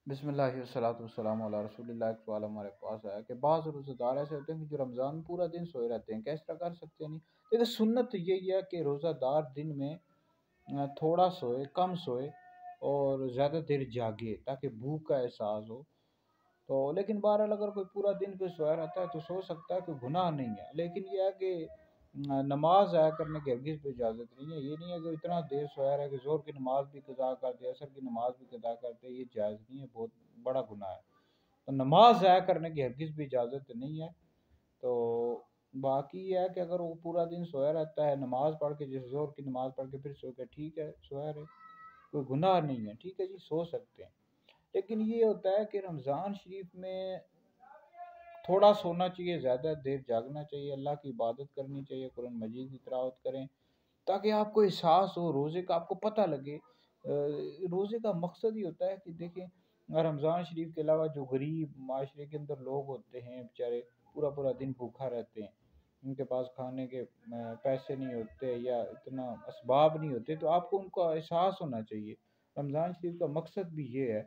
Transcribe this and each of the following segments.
بسم اللہ والصلاۃ والسلام علی رسول اللہ۔ ایک سوال ہمارے پاس آیا کہ بعض روزہ دار ایسے ہوتے ہیں کہ جو رمضان میں پورا دن سوئے رہتے ہیں، کیا اس طرح کر سکتے ہیں؟ نہیں دیکھیں، سنت یہی ہے کہ روزہ دار دن میں تھوڑا سوئے، کم سوئے اور زیادہ دیر جاگے تاکہ بھوک کا احساس ہو۔ تو لیکن بہرحال اگر کوئی پورا دن کوئی سویا رہتا ہے تو سو سکتا ہے، کوئی گناہ نہیں ہے۔ لیکن یہ ہے کہ نماز ضائع کرنے کی ہرگز بھی اجازت نہیں ہے۔ یہ نہیں ہے کہ اتنا دیر سویا رہے کہ ظہر کی نماز بھی قضا کر دے، عصر کی نماز بھی قضا کر دے، یہ جائز نہیں ہے، بہت بڑا گناہ ہے۔ تو نماز ضائع کرنے کی ہرگز بھی اجازت نہیں ہے۔ تو باقی یہ ہے کہ اگر وہ پورا دن سویا رہتا ہے، نماز پڑھ کے، جیسے ظہر کی نماز پڑھ کے پھر سو کے، ٹھیک ہے، سویا رہے، کوئی گناہ نہیں ہے، ٹھیک ہے جی، سو سکتے ہیں۔ لیکن یہ ہوتا ہے کہ رمضان شریف میں تھوڑا سونا چاہیے، زیادہ دیر جاگنا چاہیے، اللہ کی عبادت کرنی چاہیے، قرآن مجید کی تلاوت کریں تاکہ آپ کو احساس ہو روزے کا، آپ کو پتہ لگے۔ روزے کا مقصد ہی ہوتا ہے کہ دیکھیں، رمضان شریف کے علاوہ جو غریب معاشرے کے اندر لوگ ہوتے ہیں بیچارے، پورا پورا دن بھوکا رہتے ہیں، ان کے پاس کھانے کے پیسے نہیں ہوتے یا اتنا اسباب نہیں ہوتے، تو آپ کو ان کا احساس ہونا چاہیے۔ رمضان شریف کا مقصد بھی یہ ہے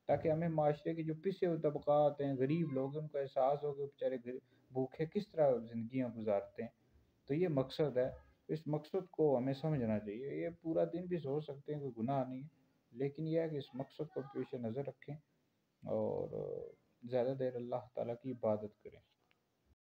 تاکہ ہمیں معاشرے کے جو پسے ہوئے طبقات ہیں، غریب لوگ ہیں، ان کا احساس ہو کہ بیچارے بھوکے کس طرح زندگیاں گزارتے ہیں۔ تو یہ مقصد ہے، اس مقصد کو ہمیں سمجھنا چاہیے۔ یہ پورا دن بھی سو سکتے ہیں، کوئی گناہ نہیں ہے، لیکن یہ ہے کہ اس مقصد کو پیش نظر رکھیں اور زیادہ دیر اللہ تعالیٰ کی عبادت کریں۔